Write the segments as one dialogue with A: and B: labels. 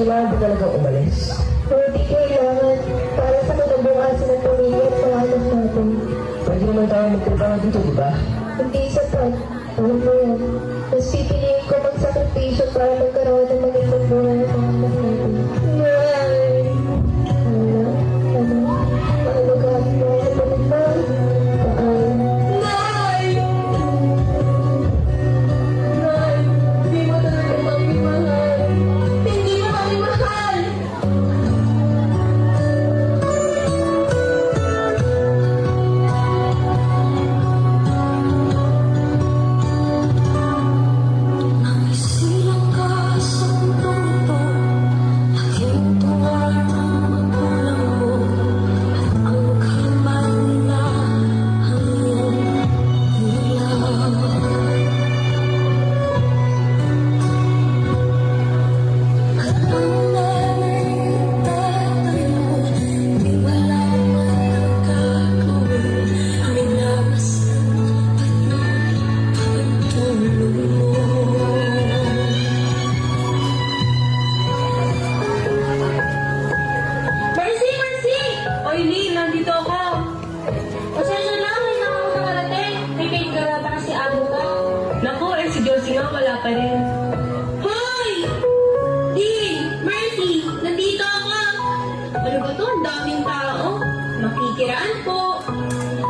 A: kailangan ba talagang umalis?
B: Hindi kailangan para sa kinabukasan ng pamilya at mga anak natin.
A: Pwede naman tayo magtrabaho dito, di ba?
B: Hindi sapat. Alam mo yan. Mas pipiliin ko magsakripisyo para magkaroon ng magandang buhay at mga anak natin. Nay! Ano? Ano magkakit mo ako kapatid mo? Nay! Nay! Hindi mo talaga kami mahal. Hindi mo kami mahal!
C: Silang ka sa mundong ito, aking tuwa ng magulang mo, at ang kaman nila ang iyong ilaw. At ang nanay at tatay mo, di wala man ang gagawin, minamasan at pagtulong mo.
D: Mercy! Mercy! Oy, Lee, nandito ako. Pasensya na, hindi na ako nakarating. May babe ka pa kasi amo ka. Naku, si Josie nga wala pa rin. Hoy! Lee! Mercy! Nandito ako. Ano ba to? Ang daming tao. Makikiraan po.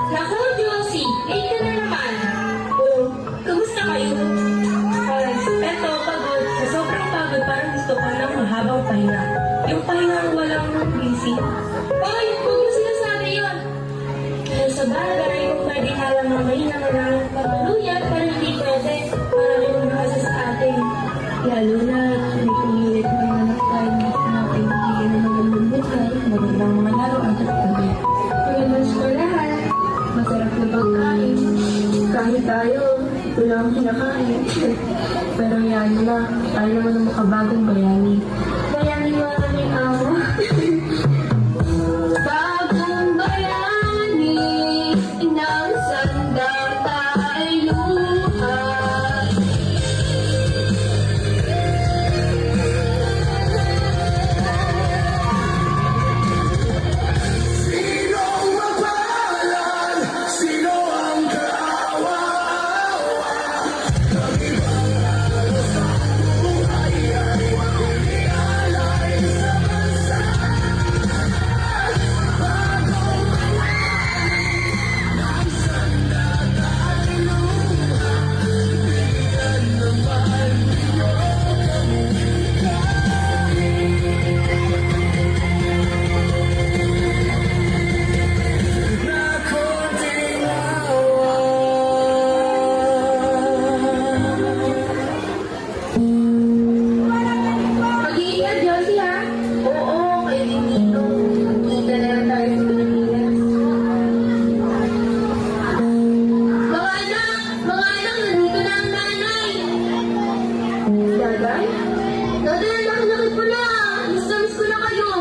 D: Naku, Josie! Late ka na naman. Oh, kamusta kayo? Eto, pagod. Sa sobrang pagod, parang gusto ko ng mahabang pahinga. Yung pahingang walang busy. Oy, huwag mo sinasabi yun. Kaya sa bagay, kung pwede ka lang mamay na maraming patuluyan, pero hindi pwede. Para may magkasa sa atin. Lalo na, may pumilit na mga anak tayo na kaibigan na magandang buhay, magandang mga laruan at gabi. Magandang skolahan, masarap na pagkain. Kahit tayo, ito lang ang kinakain. Pero yan na, tayo naman ang makabagong bayani. Bayani mo ang aming amo. Bagong bayani, inang sandang tayo luhay.
E: Sino ang mapalan? Sino ang kaawa? Kami ba sa buhay ay mag-ialay sa bansa? Bagong bayani ng sandagan luha. Bigyan naman niyo na konting awa.
D: Mag-iingat, Josie, ha? Oo, kayo din dito. Kita na lang tayo sa Pilipinas. Mga anak! Mga anak, nandito na ang nanay! Daday? Daday, ang laki-laki ko na! Miss ko na kayo!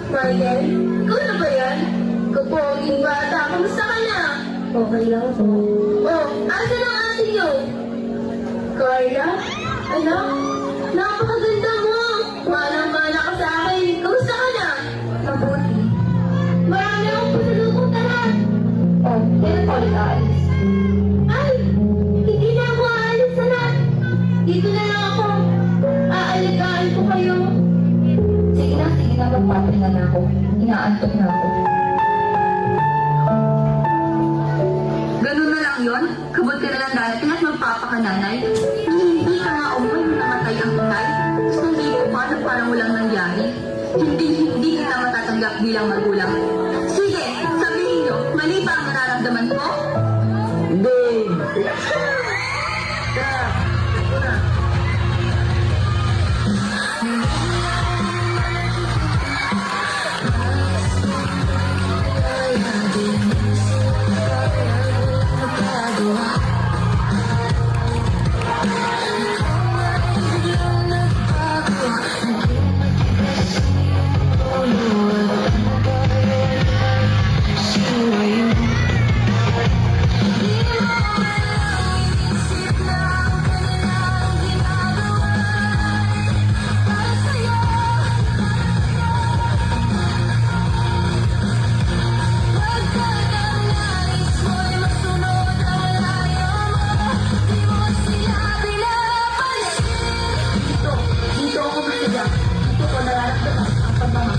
D: Michael, ikaw na ba yan? Kapoging bata, kamusta ka na? Okay lang ako. Oh, asan ang ate niyo? Carla? Anak? Napakaganda mo! Manang-mana ka sa akin. Kamusta ka na? Mabuti. Marami akong pasalubong, tara. Oh, kailan pa ulit aalis? Ay! Hindi na ako aalis, anak. Dito na lang ako. Aaligaan ko kayo.
B: Sige na, magpapahinga na ako. Inaantok na ako.
F: Ganun na lang yun? Kabot ka na lang darating at magpapakananay? Hindi ka nga umay nung namatay ang inay? Tapos nandito pa na parang walang nangyari? Hindi kita matatanggap bilang magulang. Sige, sabihin nyo, mali ba ang nararamdaman ko?
A: Hindi!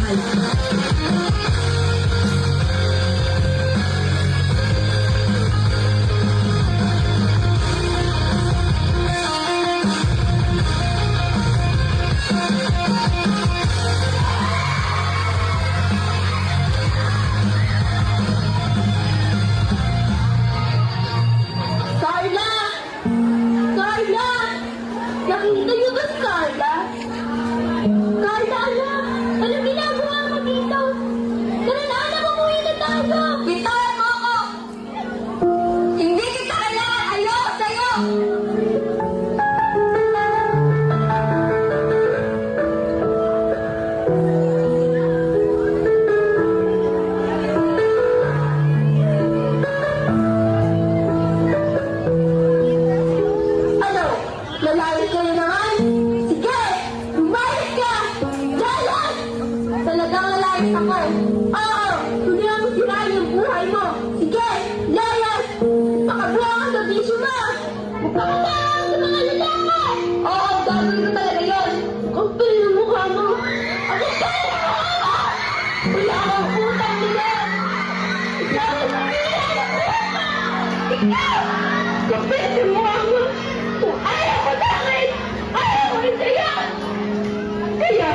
B: Carla! Carla! Nakita niyo ba si Carla? Carla, anak! Anong ginagawa mo dito? Tara na, anak! Umuwi na tayo!
F: Bitawan mo ako! Hindi kita kailangan! Ayoko sa'yo!
B: Ano? Lalayas ka na naman? Sige! Lumayas ka! Layas! Talagang lalayas ako! Oo! Tuloy mo sirain yung buhay mo! Sige! Layas! Pakabuha ka sa bisyo mo! Magpakasama sa mga lalaki! Oo! Gagawin ko talaga yun! Ang pala ng mukha mo! Ang pala ng mukha mo! Wala kang utang nila! Ikaw ang pamilya ng buhay mo! Ikaw! Kapit ng mukha mo! Kung ayaw ko sa akin, ayaw ko rin sa'yo! Kaya,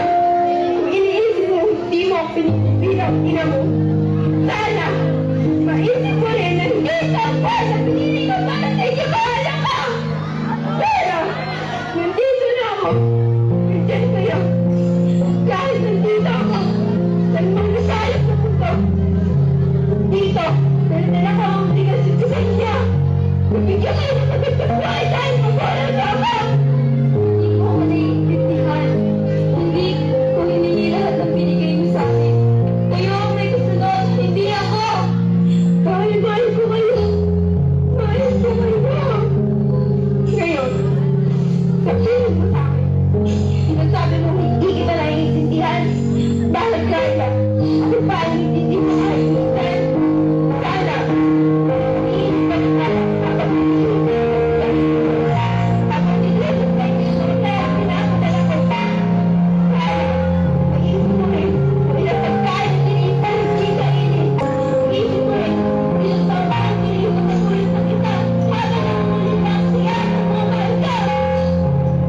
B: kung iniisip mo, hindi mo ako pinipilang ina mo, sana, maisip mo rin na hindi ito ang buhay na pinili ko para sa inyo bahala ka! Pero, nandito na ako, nandiyan kayo. Kahit nandito ako, nagmamasayo sa mundo. Dito, dala ko ang obligasyon ko sa inyo. Bibigyan kayo ng magandang buhay dahil mabuhay na ako. Hindi ko ako naiintindihan. Hindi ko hiningi lahat ng binigay mo sa akin. Kayo ang may gusto doon, hindi ako. Mahal ko kayo. Mahal ko kayo. Ngayon, sabihin mo sa akin. Sinasabi mo hindi kita naiintindihan. Bakit kaya? Ako pa ang hindi mo naiintindihan. Sana, iingat ka lang kapag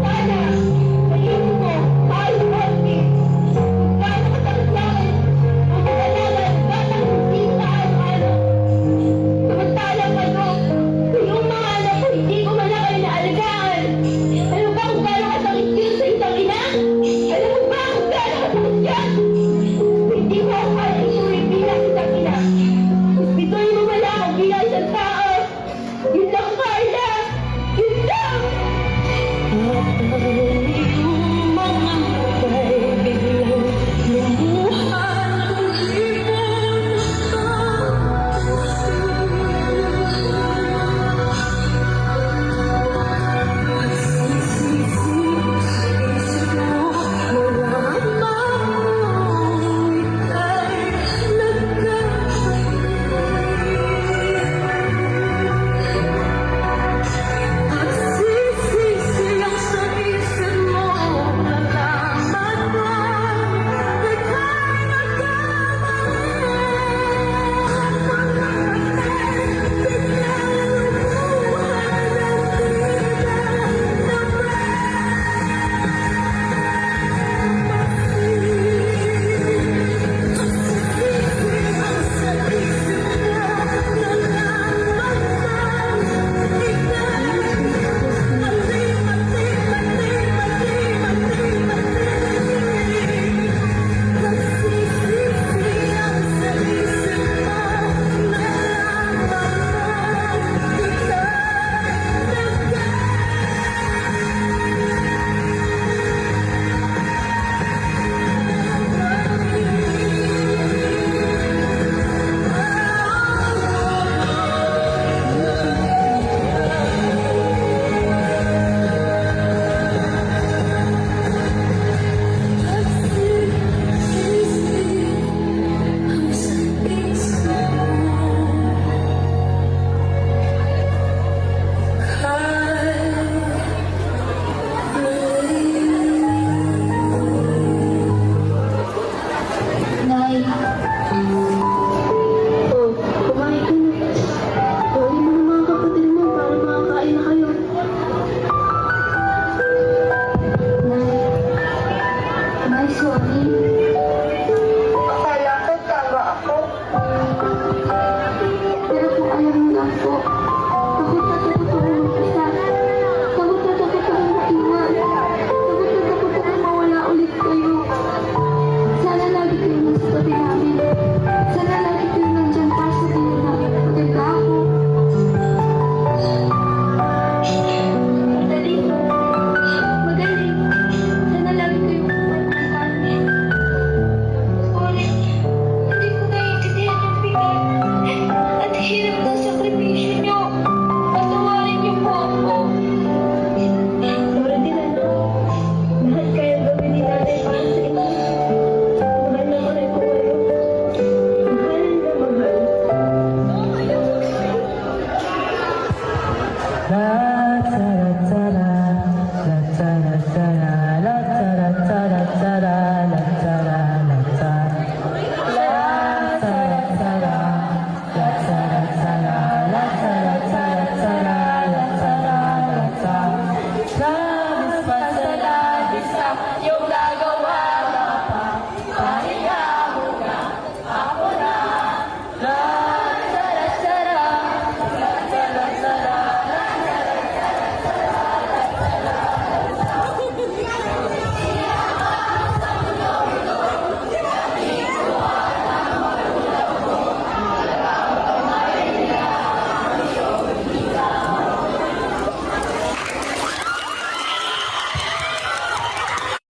B: Sana, kapatid namin. Sana lagi